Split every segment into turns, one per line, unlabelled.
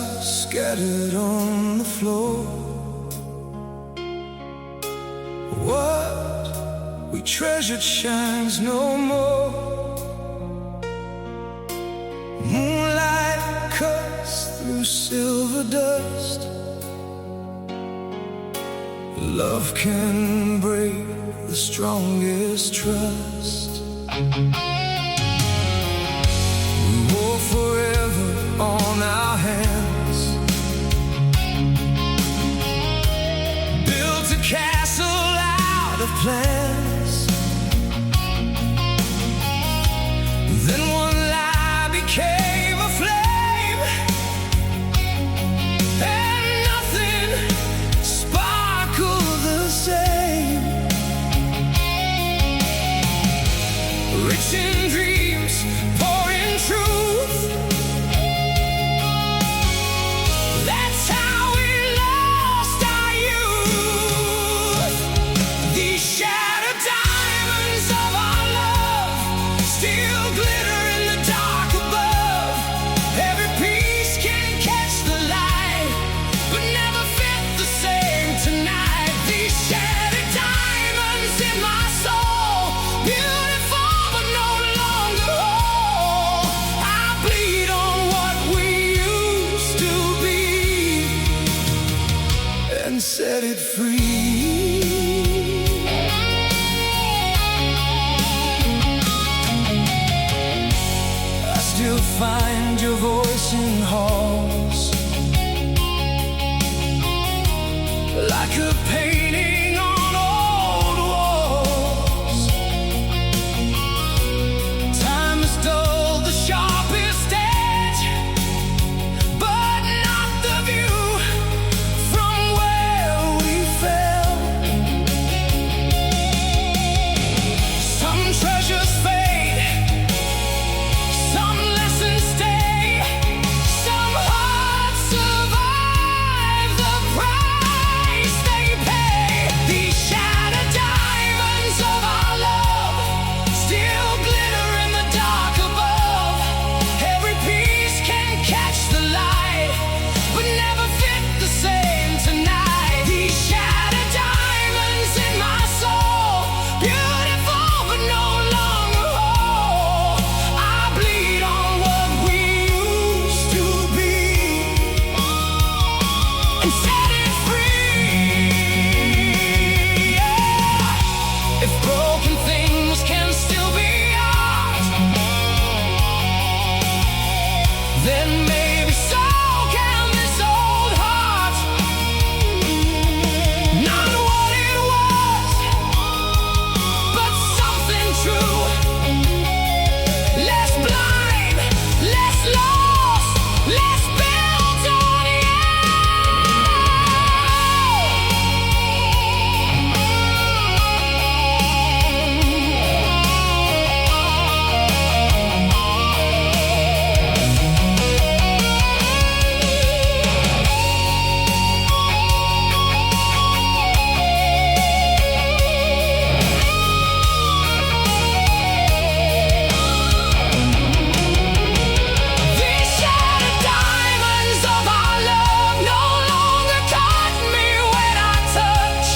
stars scattered on the floor. What we treasured shines no more. Moonlight cuts through silver dust. Love can break the strongest trust. We walk forever on our hands, built a castle out of plans. Then one lie became a flame, and nothing sparkled the same. Rich in dreams, poor in truth. That's how we lost our youth. These shattered diamonds of our love still glitter in the dark above. Every piece can catch the light, but never fit the same tonight. These shattered diamonds in my soul, beautiful but no longer whole. I bleed on what we used to be and set it free. I still find your voice in halls, like a painting on old walls. Time has dulled the sharpest edge, but not the view from where we fell. Some treasures fade, some lessons stay, some hearts survive the price they pay. These shattered diamonds of our love still glitter in the dark above. Every piece can catch the light, but never fit the same tonight. These shattered diamonds in my soul, beautiful but no longer whole. I bleed on what we used to be and set it free. Yeah. If broken things can still be art, then maybe so can this old heart. Not what it was, but something true. Less blind, less lost, less built on you. These shattered diamonds of our love no longer cut me when I touch.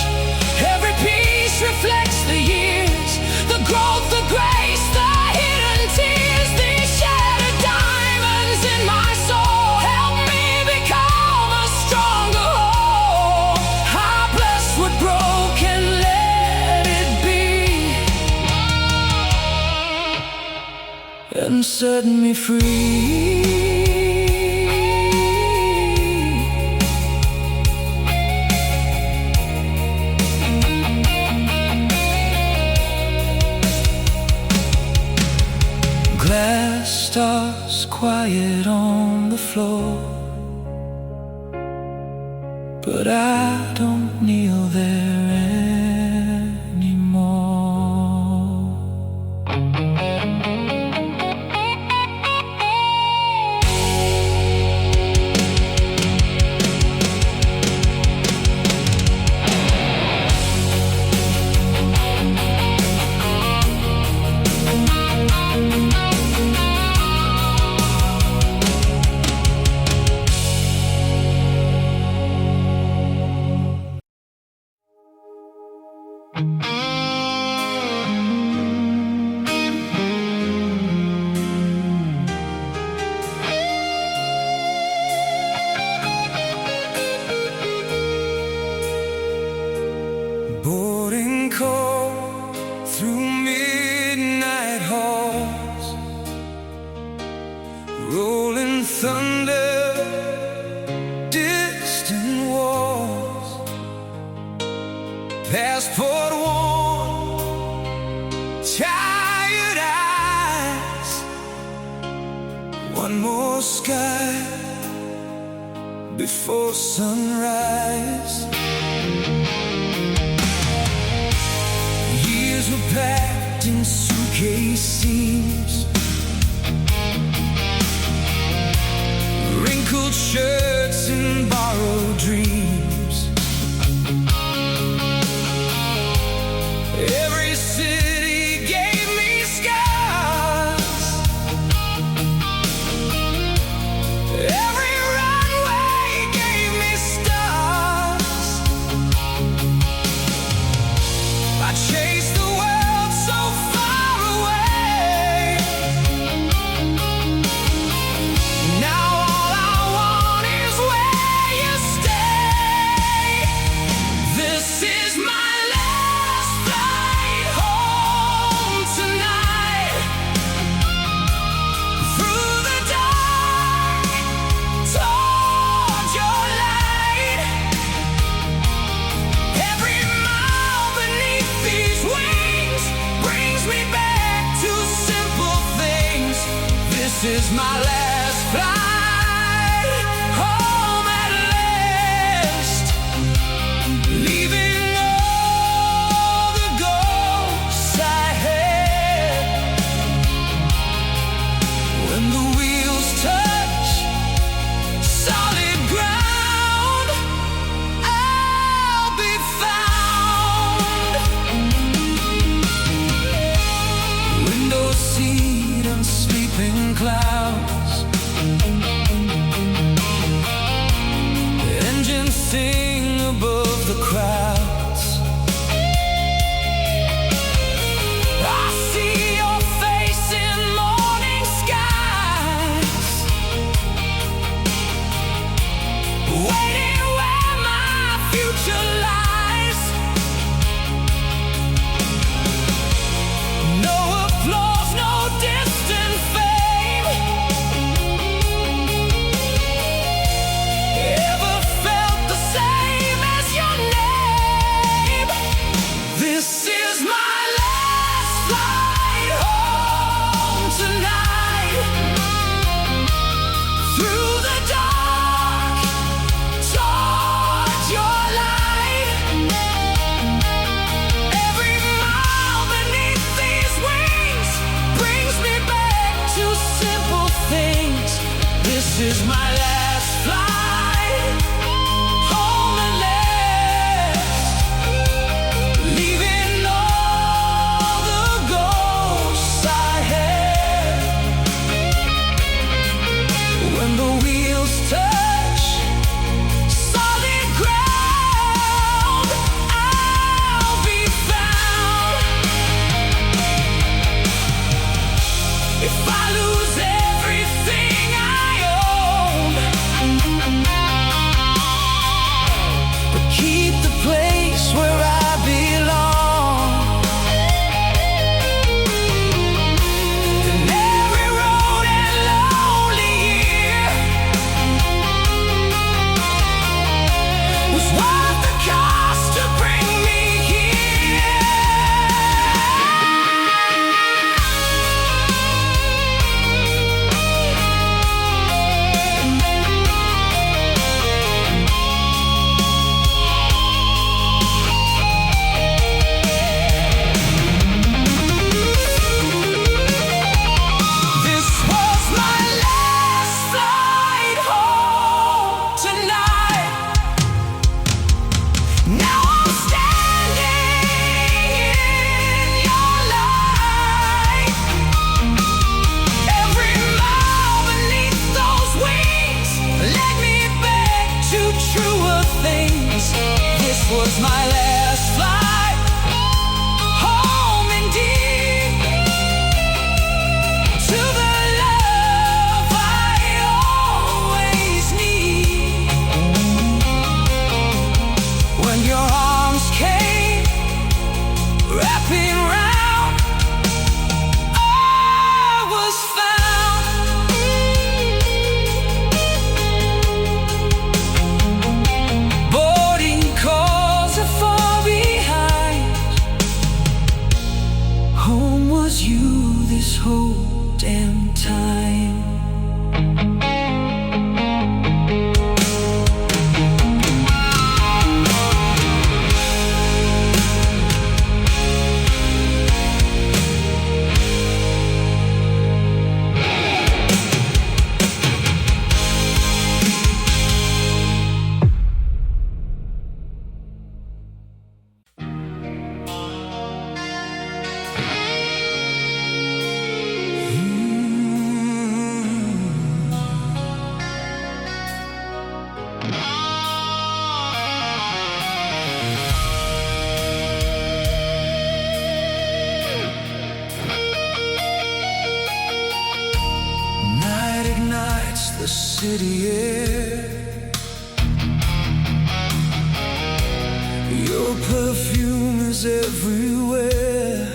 Every piece reflects the years, the growth, the grace, the hidden tears. These shattered diamonds in my soul help me become a stronger whole. I bless what broke and let it be, and set me free. Glass stars quiet on the floor, but I don't kneel there anymore. passport worn, tired eyes, one more sky before sunrise. Years were packed in suitcase seams, wrinkled shirts and borrowed dreams. Every city gave me scars, every runway gave me stars. I chased the world so far away. Now all I want is where you stay. This is my last flight home tonight, through the dark, toward your light. Every mile beneath these wings brings me back to simple things. This is my last flight home at last, leaving all the ghosts I had. When the wheels touch solid ground, I'll be found. Window seat and sleeping clouds, engines sing above the crowds. I see your face in morning skies, waiting where my future lies. No applause, no distant fame ever felt the same as your name. This is my last flight home tonight, through the dark, toward your light. Every mile beneath these wings brings me back to simple things. This is my last flight home at last, leaving all the ghosts I had. When the wheels touch solid ground, I'll be found. If I lose everything I own, but keep the place where I belong, then every road and lonely year was worth the cost to bring me here. This was my last flight home tonight. Now I'm standing in your light. Every mile beneath those wings led me back to truer things. This was my last flight home indeed, to the love I always need. When your arms came wrapping round, I was found. Boarding calls are falling. Night ignites the city air. Your perfume is everywhere.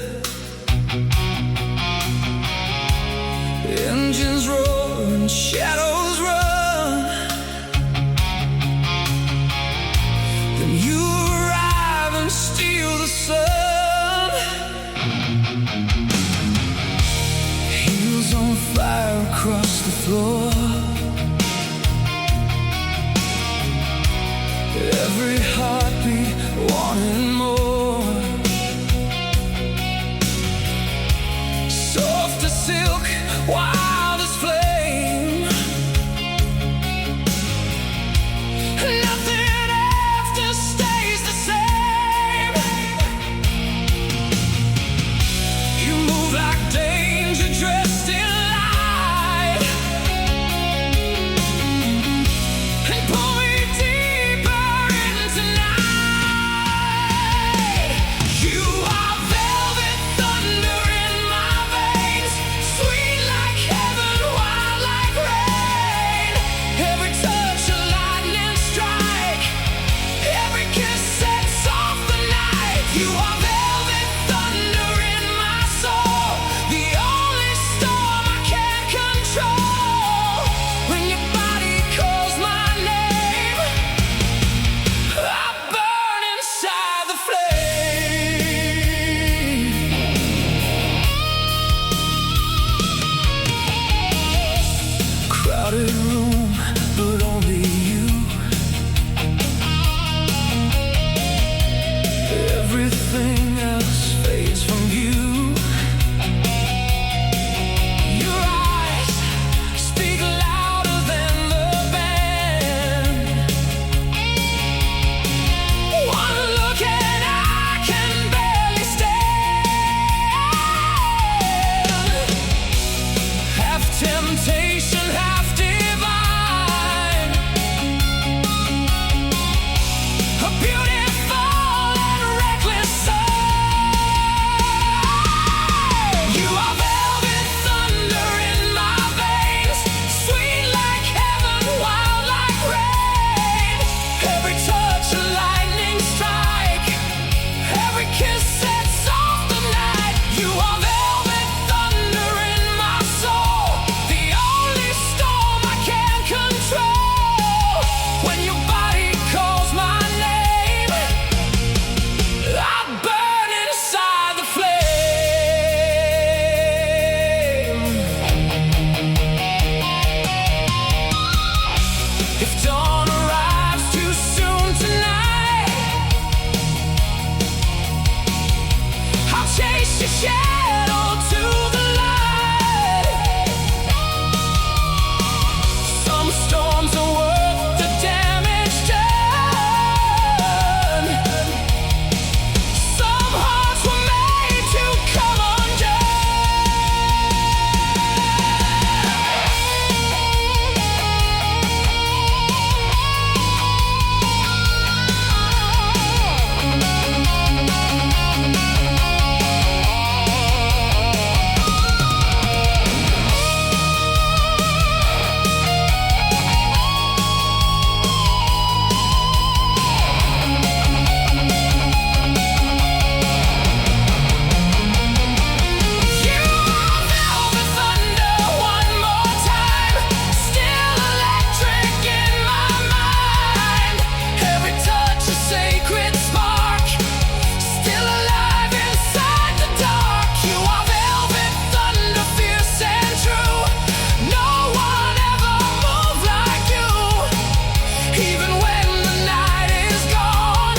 Engines roar and shadows run. Then you arrive and steal the sun. Heels on fire across the floor. Every heartbeat wanting more. Soft as silk, wild as flame. Nothing after stays the same. You move like danger dressed in light, and pull me deeper into night. You are velvet thunder in my veins, sweet like heaven, wild like rain. Every touch a lightning strike, every kiss sets off the night. You are velvet thunder in my soul, the only storm I can't control. When your body calls my name, I burn inside the flame. Crowded room, but only you. Everything else fades from view. Your eyes speak louder than the band. One look and I can barely stand. Half temptation, half divine. A beautiful and reckless soul. You are velvet thunder in my veins, sweet like heaven, wild like rain. Every touch a lightning strike, every kiss sets off the night. You are velvet thunder in my soul, the only storm I can't control. When your body calls my name, I burn inside the flame. If dawn arrives too soon tonight, I'll chase your shadow to the light. Some storms are worth the damage done. Some hearts were made to come You are velvet thunder one more time, still electric in my mind. Every touch a sacred spark, still alive inside the dark. You are velvet thunder, fierce and true. No one ever moved like you. Even when the night is gone,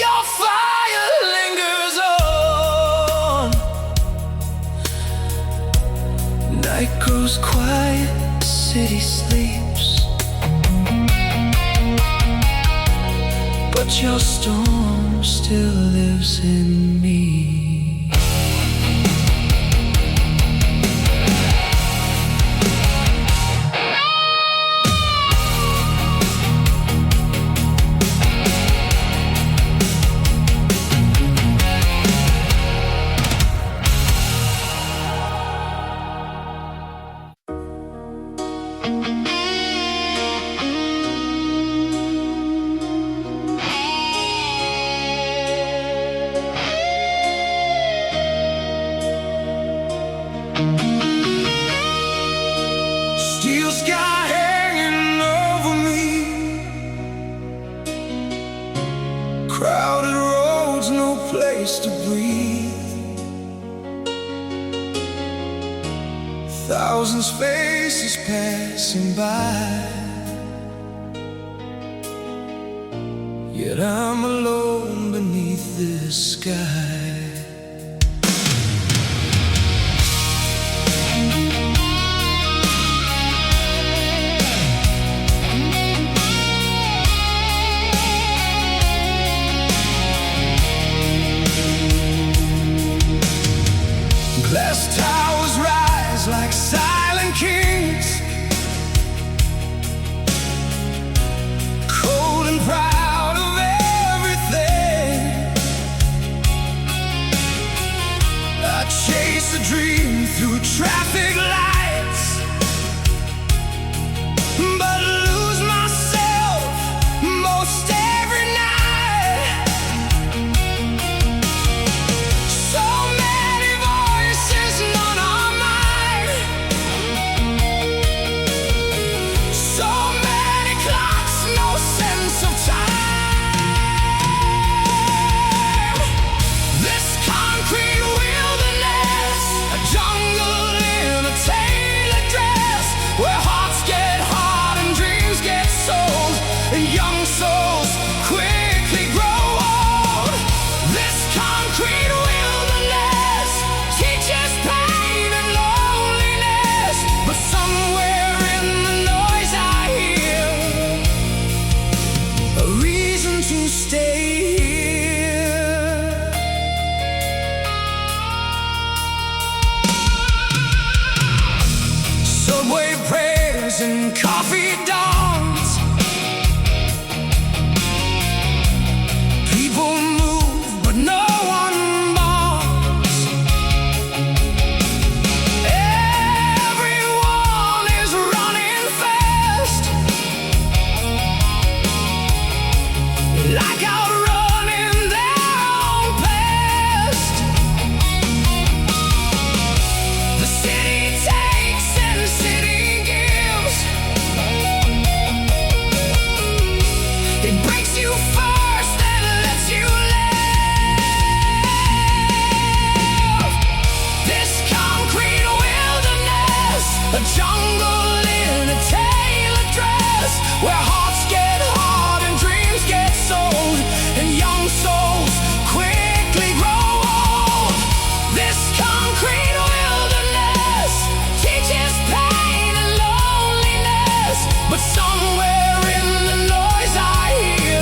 your fire lingers on. Night grows quiet, city sleeps, but your storm still lives in me. place to breathe. Thousands faces passing by, yet I'm alone beneath this sky. Glass towers rise like silent kings, cold and proud of everything. I chase a dream through traffic lights, but lose myself most every night. So many voices, none are mine. So many clocks, no sense of time. This concrete wilderness, a jungle in a tailored dress, where hearts get hard and dreams get sold, and young souls quickly grow old. This concrete wilderness teaches pain and loneliness, but somewhere in the noise I hear a reason to stay here. Subway prayers and coffee dawns, people move but no one bonds. Everyone is running fast, like outrunning their own past. The city takes and the city gives. It breaks you first and lets you live. This concrete wilderness, a jungle in a tailored dress, where hearts get hard and dreams get sold, and young souls quickly grow old. This concrete wilderness teaches pain and loneliness, but somewhere in the noise I hear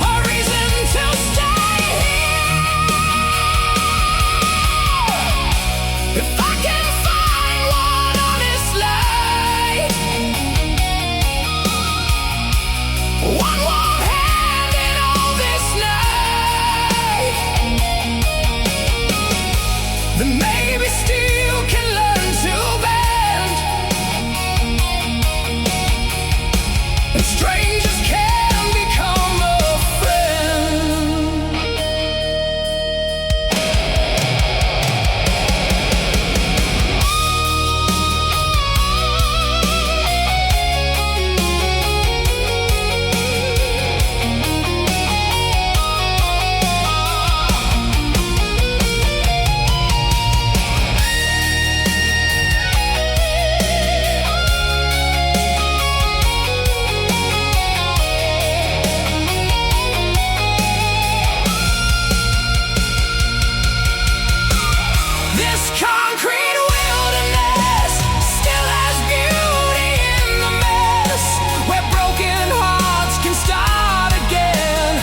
a reason to stay here. If I can find one honest light, one warm hand in all this night, then maybe steel can learn to bend, and strangers can become a friend. This concrete wilderness still has beauty in the mess, where broken hearts can start again,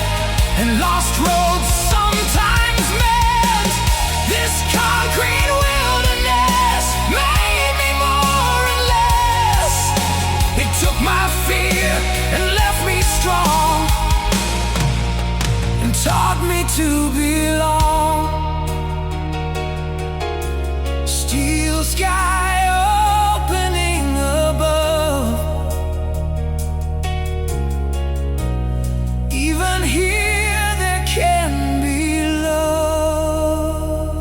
and lost roads sometimes mend. This concrete wilderness made me more and less. It took my fear and left me strong, and taught me to belong. Steel sky opening above, even here there can be love.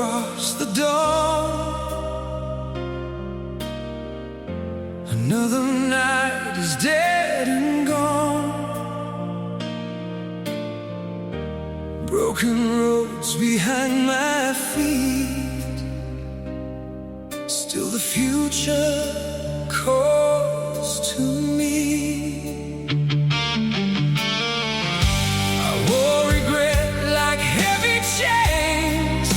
across the dawn. Another night is dead and gone. Broken roads behind my feet, still the future calls to me. I wore regret like heavy chains,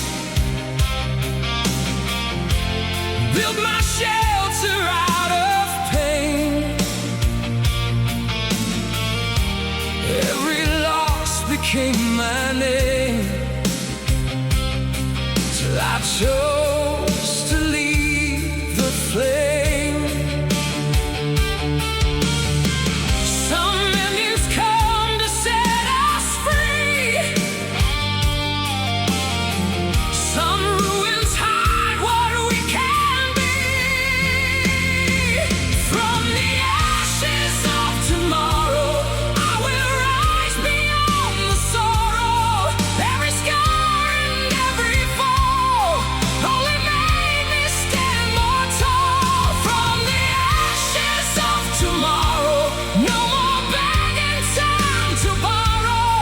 built my shelter out of pain. Every loss became my name, till I chose to leave the flame. Some endings come to set us free, some ruins hide what we can be. From the ashes of tomorrow, I will rise beyond the sorrow. Every scar and every fall only made me stand more tall. From the ashes of tomorrow, no more begging time to borrow.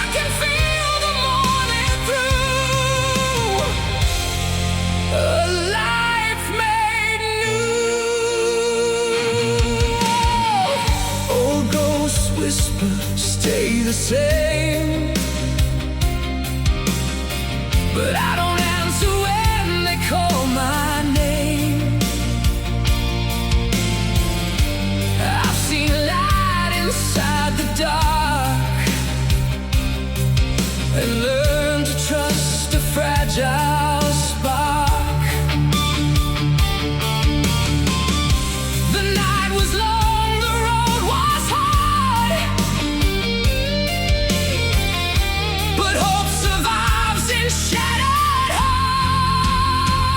I can feel the morning through, a life made new. Old ghosts whisper, stay the same, but I don't answer when they call my name. I've seen light inside the dark, and learned to trust a fragile spark. The night was long, the road was hard, but hope survives in shattered hearts.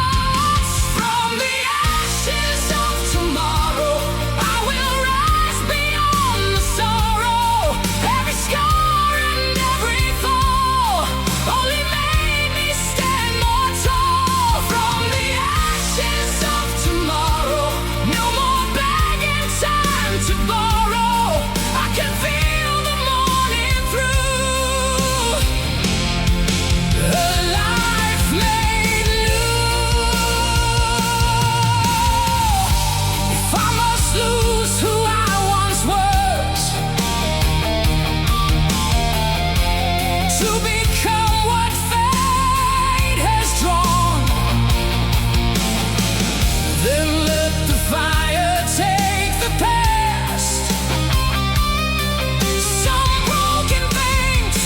From the ashes of tomorrow, I will rise beyond the sorrow. Every scar and every fall only made me stand more tall. From the ashes of tomorrow, no more begging time to borrow. I can feel the morning through, a life made new. If I must lose who I once was to become what fate has drawn, then let the fire take the past. Some broken things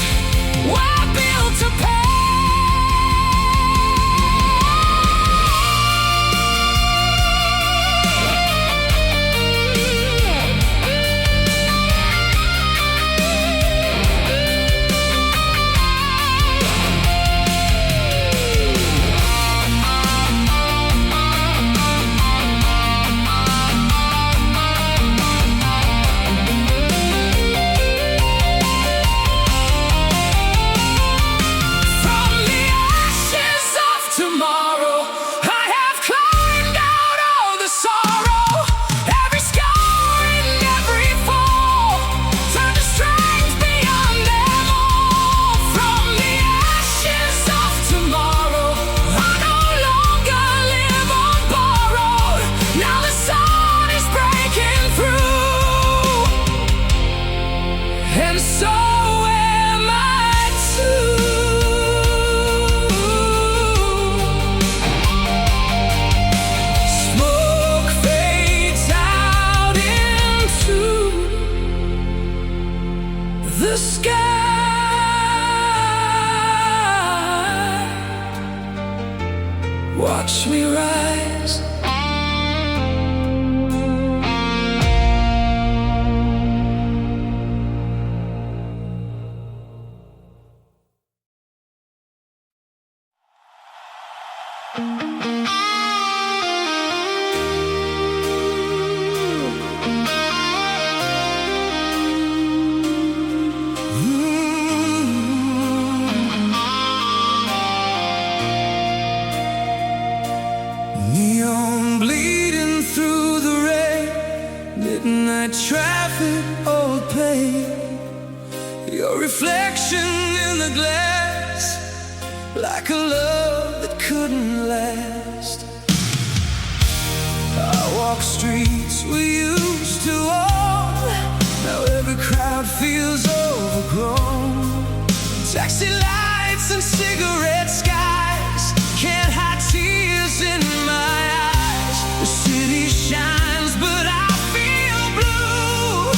were built to pass. From the ashes of tomorrow, I have climbed out of the sorrow. Every scar and every fall turned to strength beyond them all. From the ashes of tomorrow, I no longer live on borrowed. Now the sun is breaking through, and so am I too. Smoke fades out into the sky. Watch me rise. night traffic, old pain, your reflection in the glass, like a love that couldn't last. I walk streets we used to own, now every crowd feels overgrown. Taxi lights and cigarette skies can't hide tears in my eyes. The city shines, but I feel blue.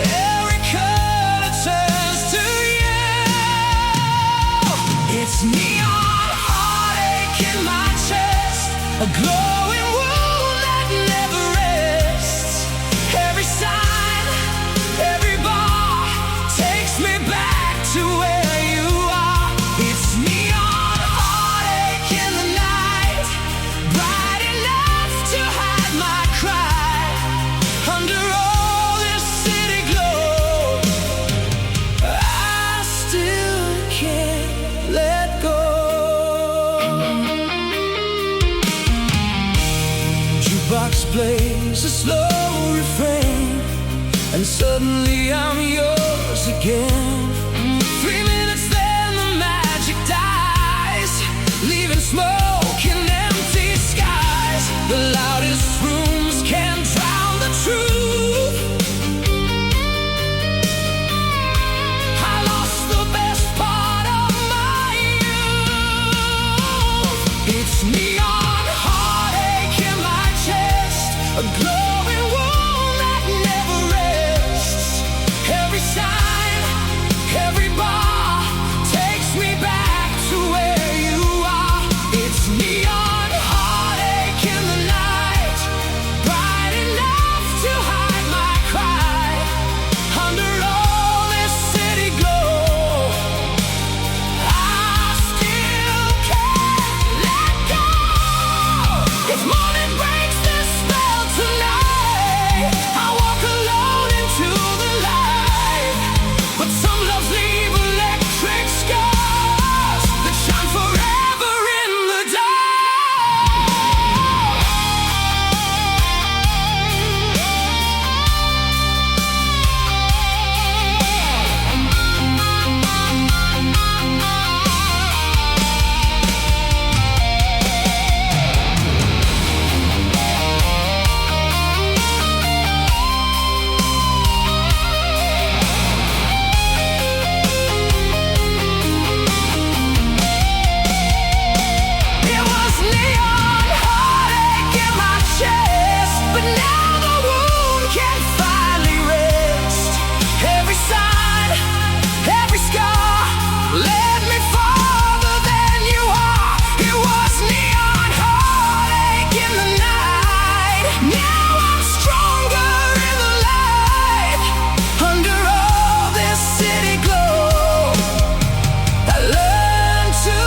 Every color turns to you. It's neon heartache in my chest, a glowing wound that never rests. Every sign, every bar takes me back to where you are. It's neon heartache in the night, bright enough to hide my cry. Under all this city glow, I still can't let go. Jukebox plays a slow refrain, and suddenly I'm yours again. 3 minutes, then the magic dies, leaving smoke in empty skies. The loudest rooms can't drown the truth. I lost the best part of my youth. It's neon heartache in my chest, a glowing wound that never rests. Every sign, every bar takes me back to where you are. It's neon heartache in the night, bright enough to hide my cry. Under all this city glow, I still can't let go. If morning breaks this spell tonight, I walk alone into the light. But some loves leave electric scars that shine forever in the It was neon heartache in my chest, but now the wound can finally rest. Every sign, every scar led me farther than you are. It was neon heartache in the night. Now I'm stronger in the light. Under all this city glow, I learned to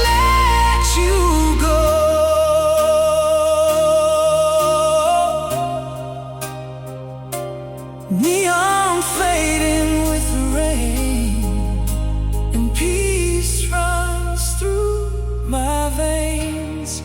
let you go. Neon fading with the rain, and peace runs through my veins.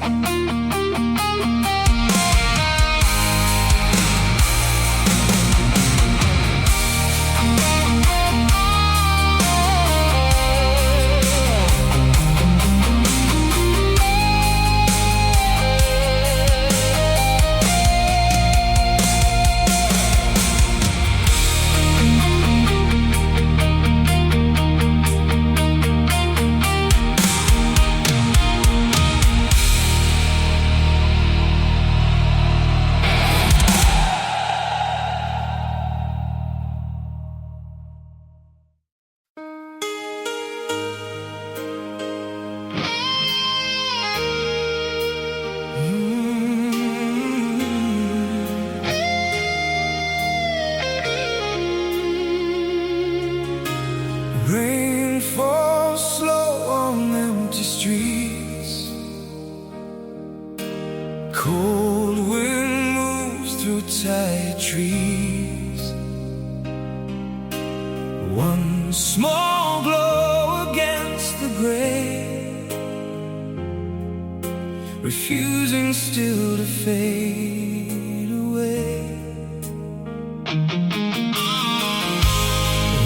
refusing still to fade away.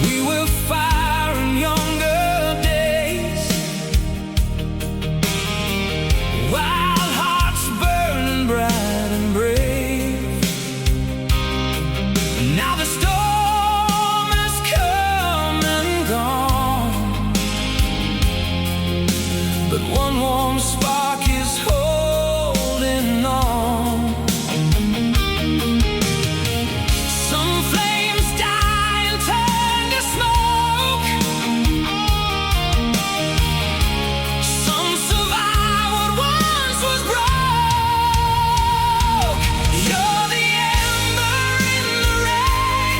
We were fire in younger days, wild hearts burning bright and brave. Now the storm has come and gone, but one warm spark is holding on. Some flames die and turn to smoke, some survive what once was broke. You're the ember in the rain,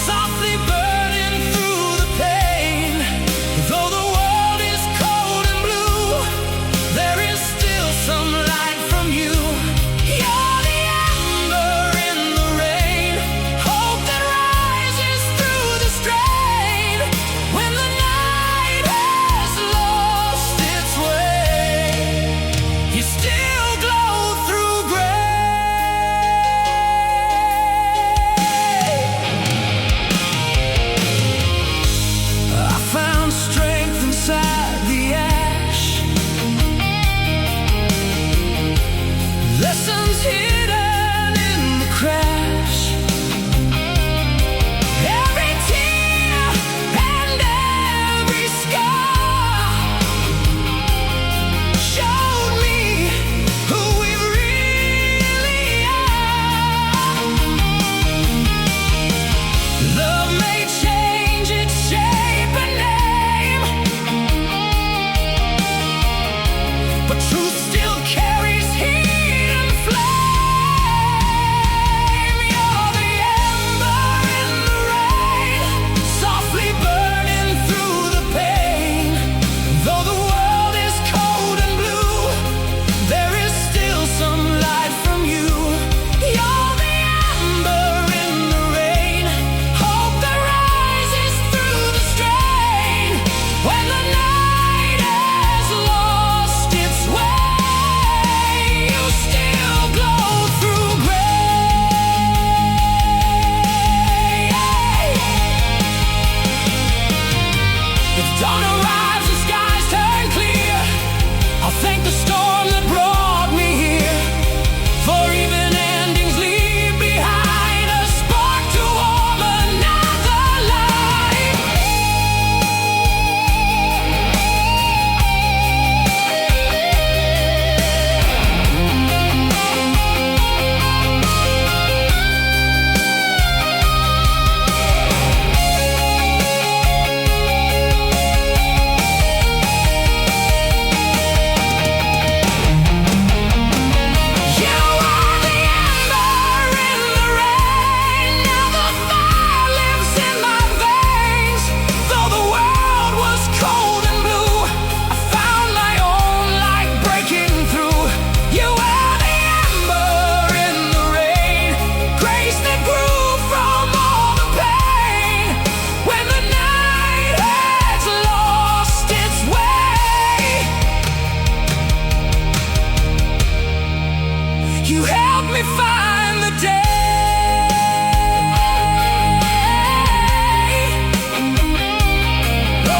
softly burning through the pain. Though the world is cold and blue, there is still some light from you. You're the ember in the rain, hope that rises through the strain. When the night has lost its way, you still glow through gray. I found strength inside the ash, lessons hidden in the crash. Every tear and every scar showed me who we really are. Love may change its shape and name, but truth still carries heat and flame. You're the ember in the rain, softly burning through the pain. Though the world is cold and blue, there is still some light from you. You're the ember in the rain, hope that rises through the strain. When the night has lost its way, you still glow through gray. If dawn arrives and skies turn clear, I'll thank the storm that brought me here. For even endings leave behind a spark to warm another life. You are the ember in the rain, now the fire lives in my veins. Though the world was cold and blue, I found my own light breaking through. You are the ember in the rain, grace that grew from all the pain. When the night has lost its way, you help me find the day. Oh.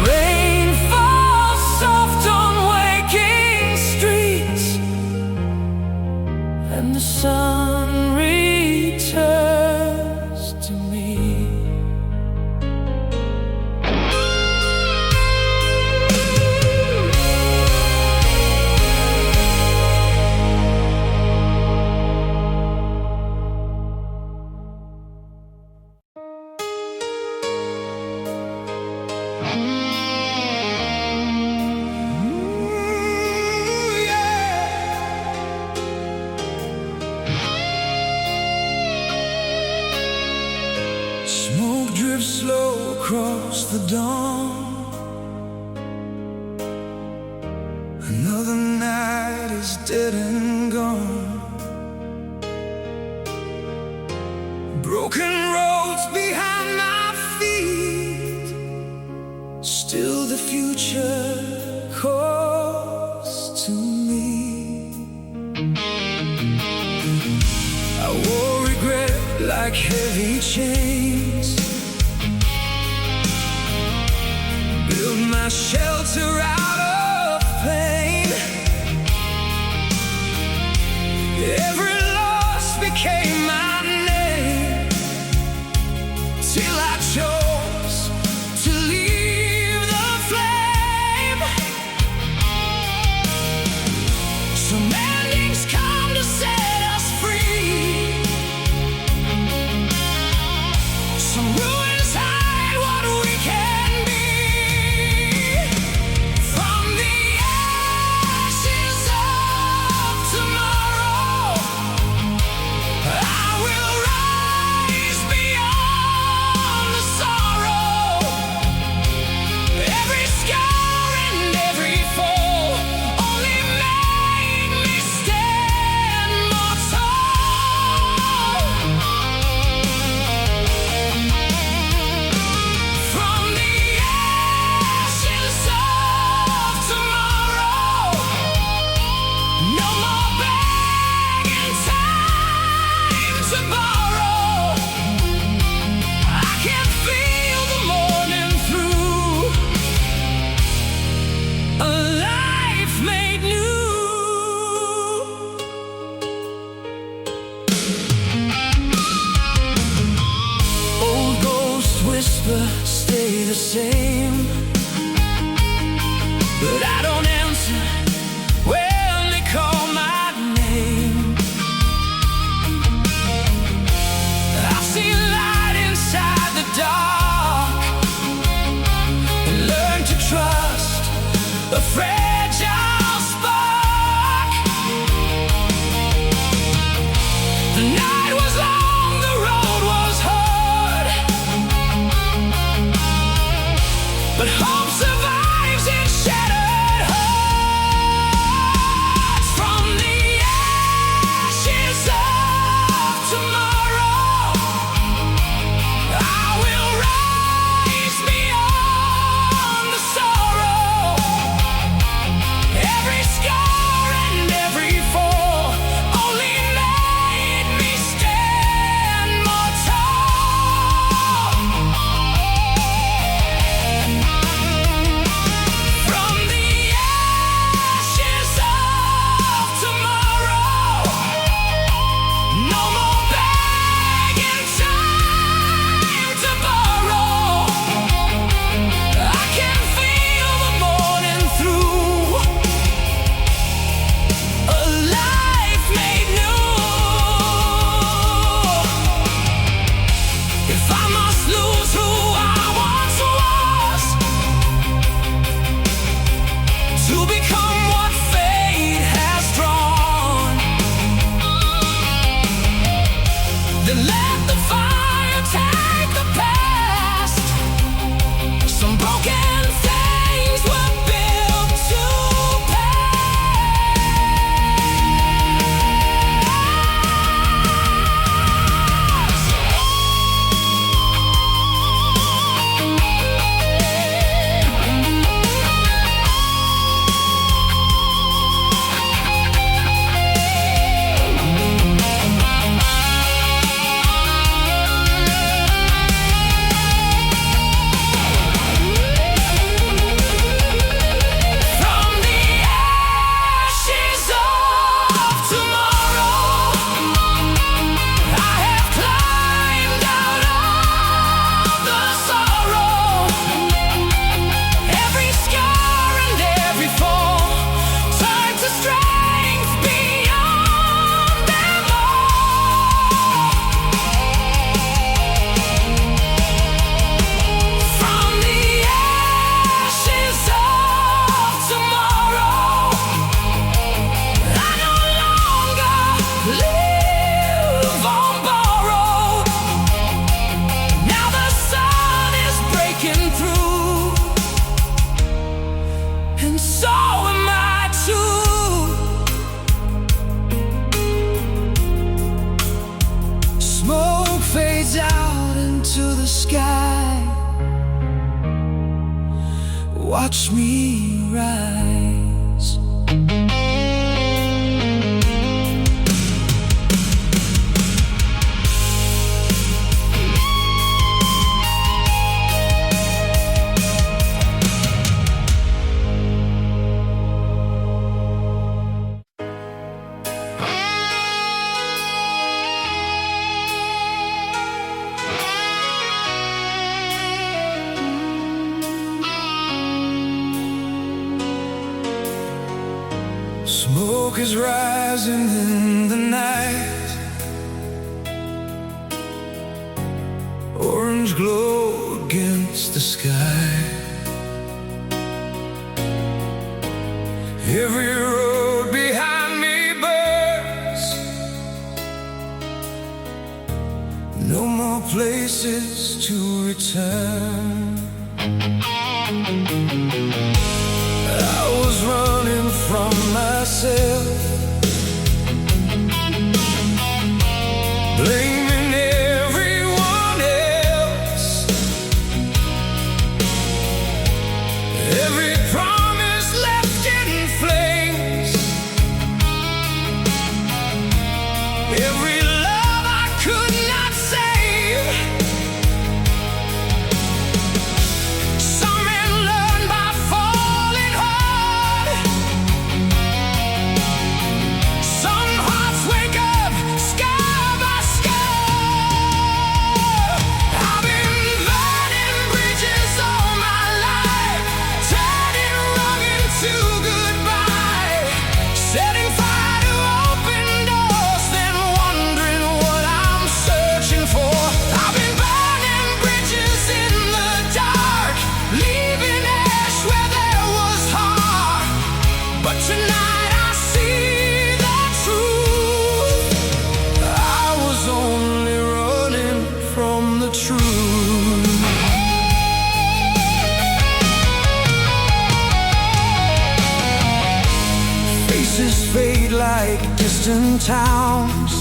Rain falls soft on waking streets, and the sun returns to me. Smoke drifts slow across the dawn. Another night is dead and gone. Broken roads behind my feet. future calls to me. I wore regret like heavy chains, build my shelter out of pain. Every loss became my name, till I chose to leave the flame. Some endings come to set us free, some ruins hide what we can be. From the ashes of tomorrow, I will rise beyond the sorrow. Every scar and every fall only made me stand more tall. From the ashes of tomorrow, no more begging time to borrow. I can feel the morning through, a life made new. Old ghosts whisper, stay the same, but I don't answer when they call my name. I've seen light inside the dark and learned to trust a fragile spark. The night was long, the road was hard, but hope survives in shattered hearts. From the ashes of tomorrow, I will rise beyond the sorrow. Every scar and every fall only made me stand more tall. From the ashes of tomorrow, no more begging time to borrow. I can feel the morning through, a life made new. If I must lose who I once was to become what fate has drawn, then let the fire take the past. Some broken things were built to watch me rise. Smoke is rising in the night, orange glow against the sky. Every road behind me burns, no more places to return. I was running from myself, blaming everyone else. Every promise left in flames, every love I could not save. Some men learn by falling hard, some hearts wake up scar by scar. I've been burning bridges all my life, turning wrong into goodbye, setting fire to open doors, then wondering what I'm searching for. I've been burning bridges in the dark, leaving ash where there was heart. But tonight I see the truth. I was only running from the truth. Faces fade like distant towns,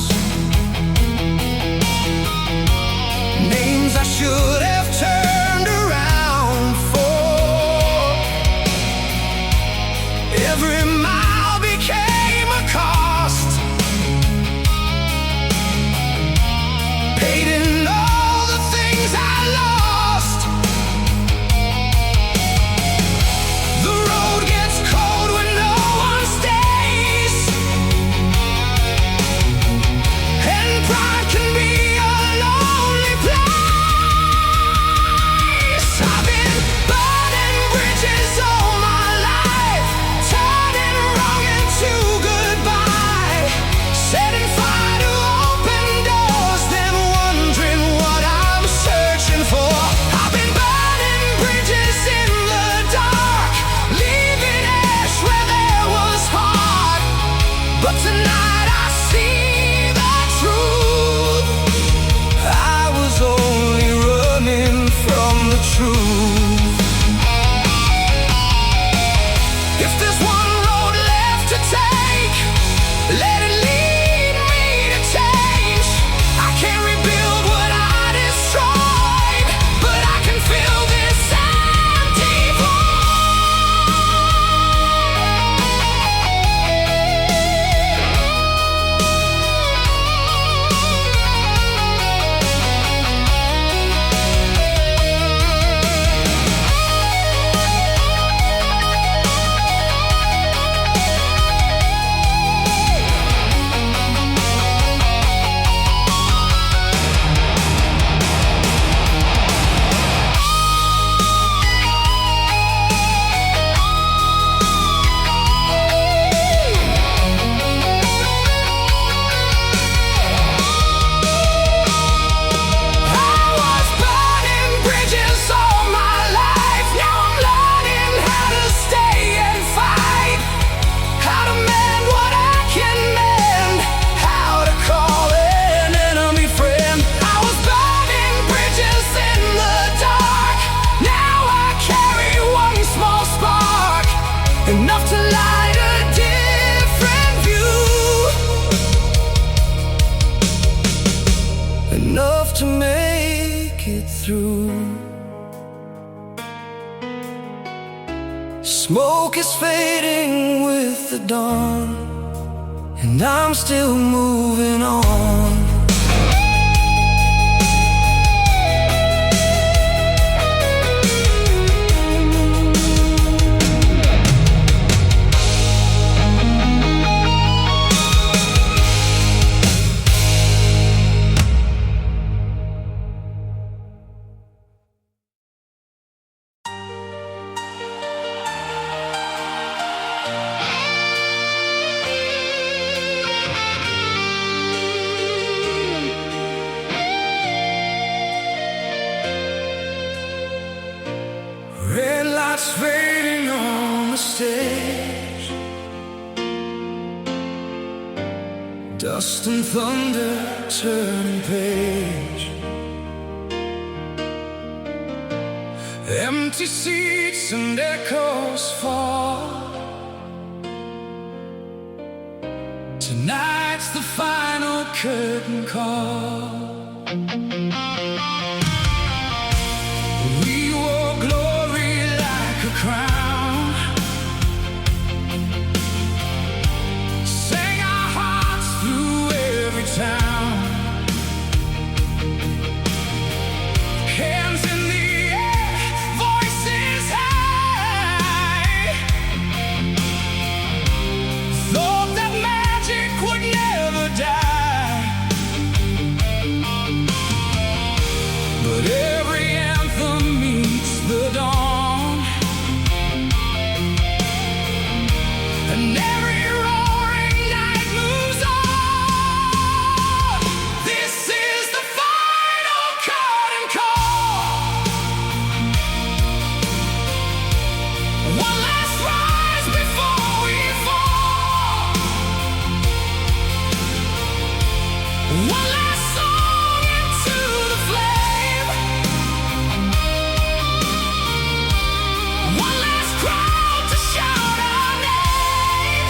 names I should have turned around for. Every mile became a cost, paid in all the things I lost. The road gets cold when no one stays, and pride can be a lonely place. I've been burning bridges all my life, turning wrong into goodbye, setting fire to open doors, then wondering what I'm searching for. I've been burning bridges in the dark, leaving ash where there was heart. But tonight I see the truth. I was only running from the truth. If there's one road left to take, let it lead me to change. I can't rebuild what I destroyed, but I can fill this empty enough to light a different view, enough to make it through. Smoke is fading with the dawn, and I'm still moving on. Red lights fading on the stage, dust and thunder turning page. Empty seats and echoes fall. Tonight's the final curtain call. We wore glory like a crown, sang our hearts through every town. Hands in the air, voices high. Thought that magic would never die, but every anthem meets the dawn, and every roaring night moves on. This is the final curtain call. One last rise before we fall. One last song into the flame. One last crowd to shout our name.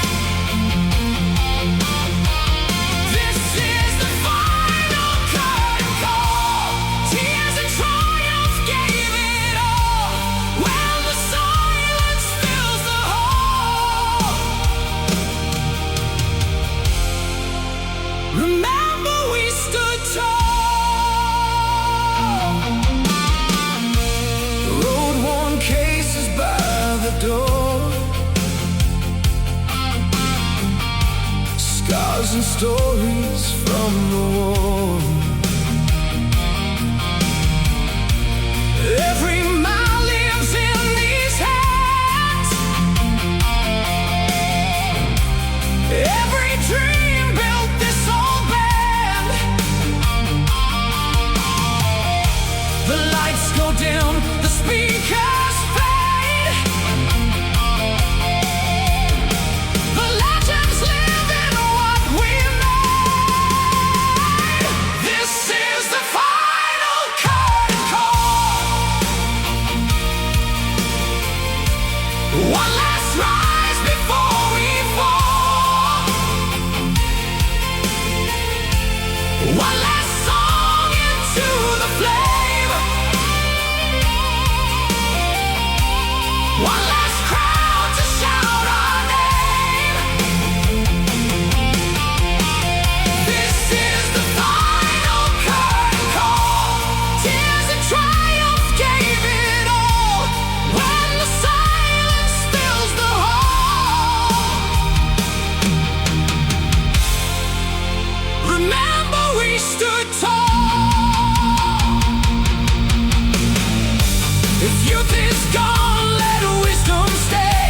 This is the final curtain call. Tears and triumph gave it all. When the silence fills the hall, remember we stood tall. Road-worn cases by the door, scars and stories from the war. Every mile lives in these hands. Every dream built this old band. The lights go dim, the speakers fade. The legends live in what we made. This is the final curtain call. One last rise before we fall. One last song into the flame. One last crowd to shout our name. This is the final curtain call. Tears and triumph gave it all. When the silence fills the hall, remember we stood tall. If youth is gone, let wisdom stay.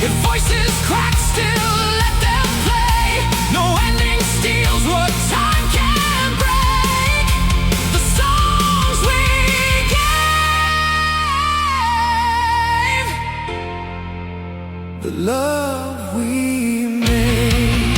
If voices crack, still let them play. No ending steals what time can break. The songs we gave, the love we made.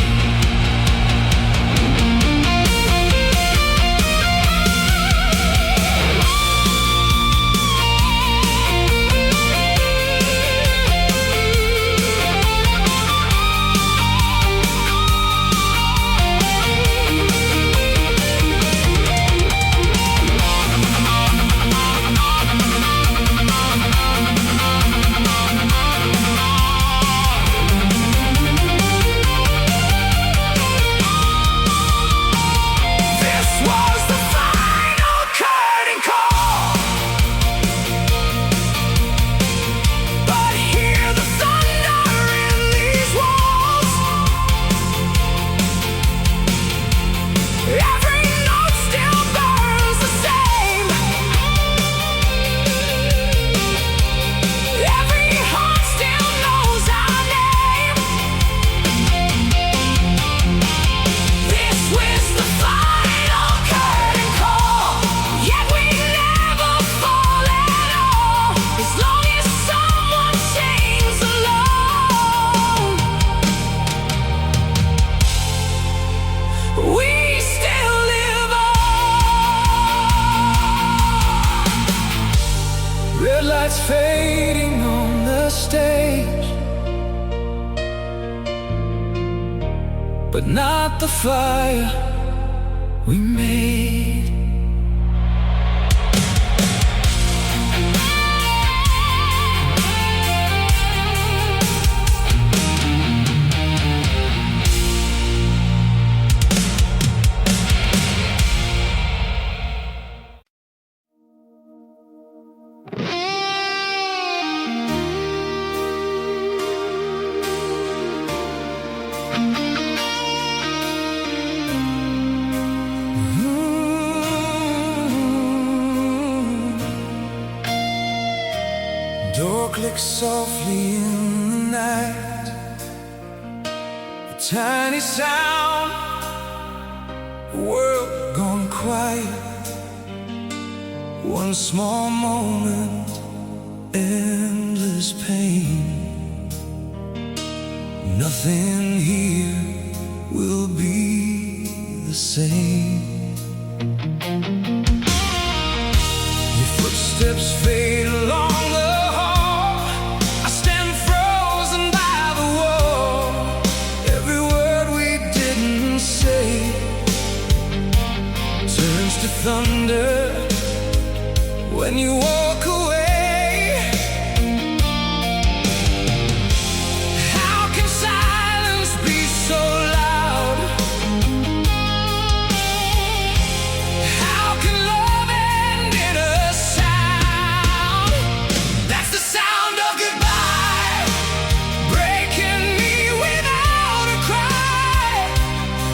but not the fire we made.
Door clicks softly in the night, a tiny sound, a world gone quiet. One small moment, endless pain. Nothing here will be the same. Your footsteps fade along the hall. I stand frozen by the wall. Every word we didn't say turns to thunder when you walk away. How can silence be so loud? How can love end in a sound? That's the sound of goodbye, breaking me without a cry.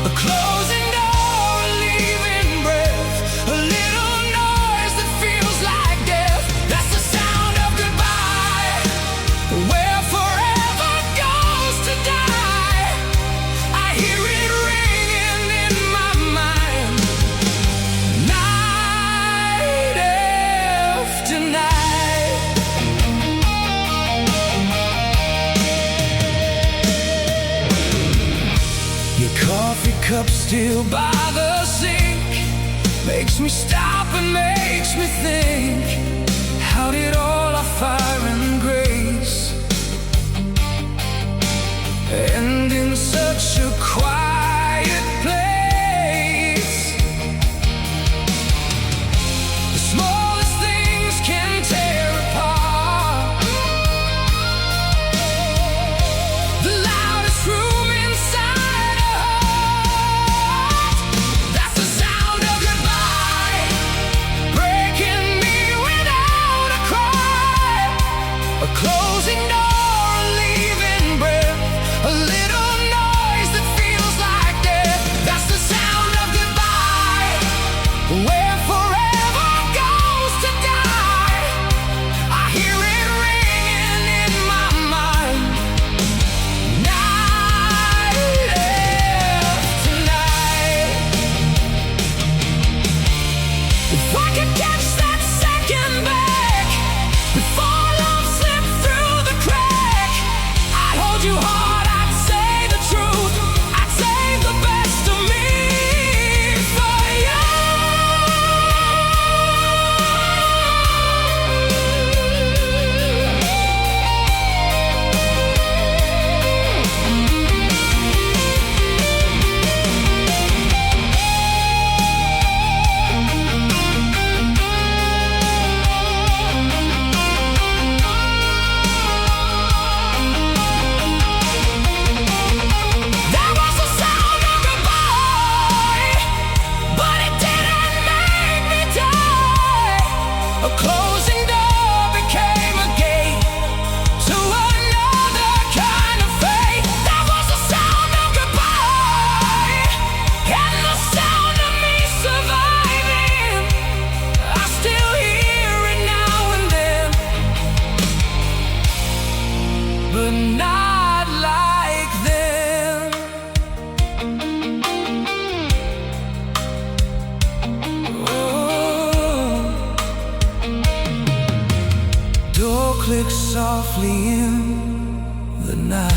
A closing door, a leaving breath, a little noise that feels like death. That's the sound of goodbye, where forever goes to die. I hear it ringing in my mind, night after night. Your coffee cup still by the sink makes me stop and makes me think. How did all our fire and grace end in such a quiet place? The smallest things can tear apart the loudest room inside a heart. That's the sound of goodbye, breaking me without a cry. A closing door, a leaving breath, a little noise that feels like death. That's the sound of goodbye, where forever goes to die. I hear it ringing in my mind, night after night. If I could catch that second back before love slipped through the crack, I'd hold you hard, I'd say the truth, I'd save the best of me for you. That was the sound of goodbye, but it didn't make me die. A closing door became a gate to another kind of fate. That was the sound of goodbye, and the sound of me surviving. I still hear it now and then, but not like then. Oh. Door clicks softly in the night.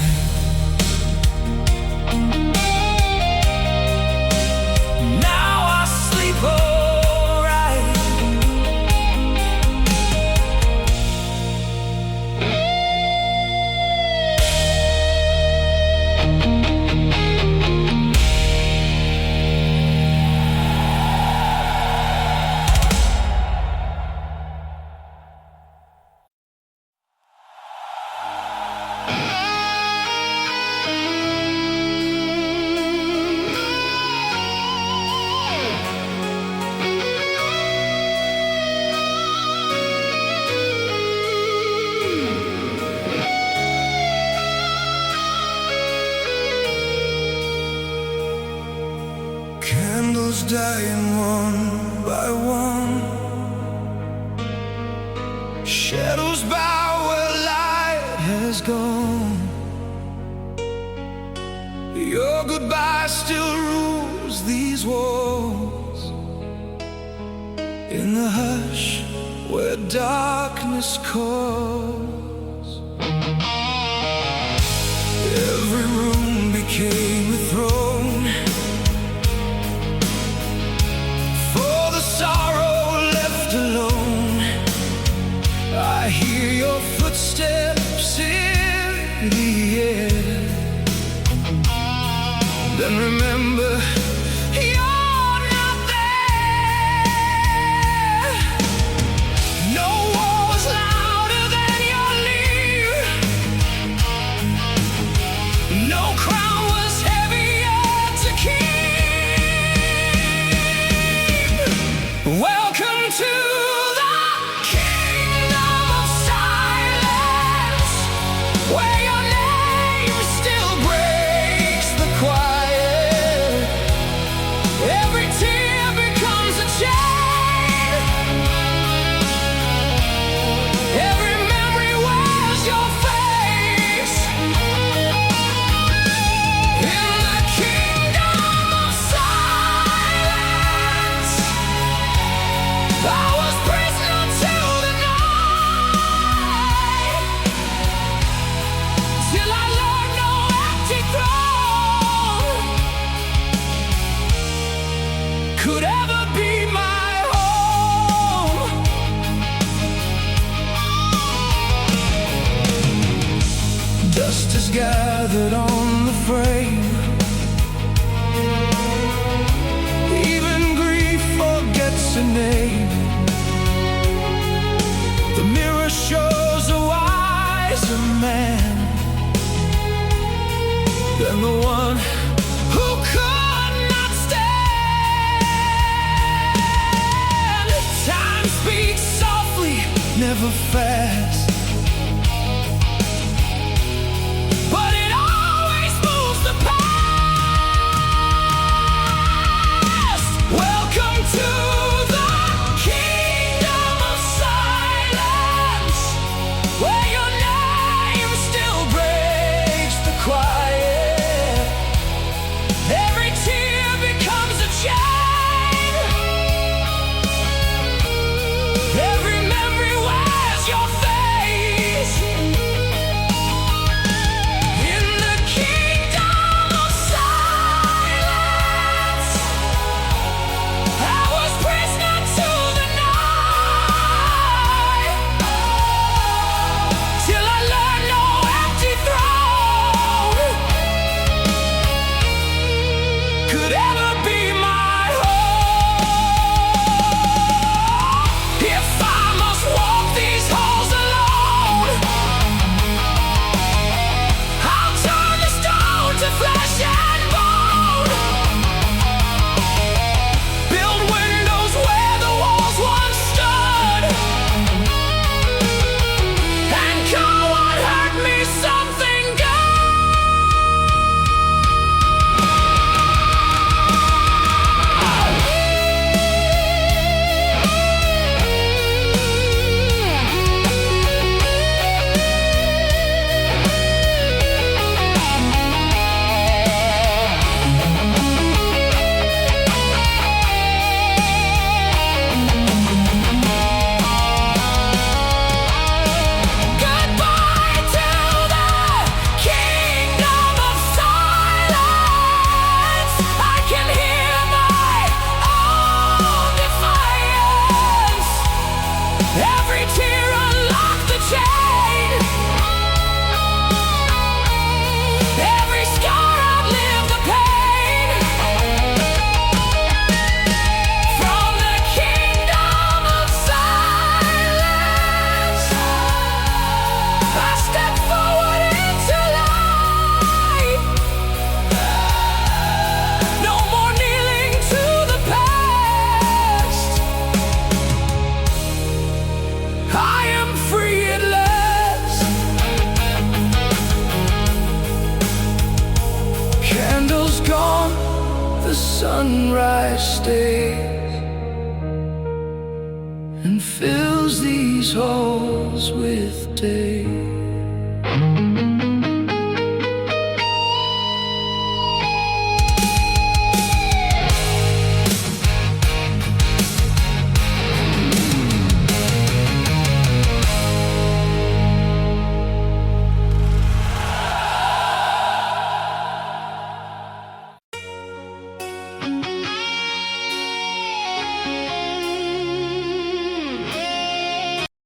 Now I sleep alright. dying one by one. Shadows bow where light has gone. Your goodbye still rules these walls. In the hush where darkness calls, every room became a throne for the sorrow left alone. I hear your footsteps in the air. Then remember, you're not there. No war was louder than your leave. No crown was heavier to keep. Welcome to the kingdom of silence, where your name still breaks the quiet. Every tear becomes a chain. Every memory wears your face. In the kingdom of silence, I was prisoner till the night, till I learned no empty throne could ever be my home. Dust is gathered on the frame. Even grief forgets a name. The mirror shows a wiser man than the one who could not stand. Time speaks softly, never fast, but it always moves the past. Welcome to the kingdom of silence, where your name still breaks the quiet. Every tear becomes a chain. Every memory wears your face. In the kingdom of silence, I was prisoner to the night, till I learned no empty throne could ever be my home. If I the sunrise stays and fills these halls with day.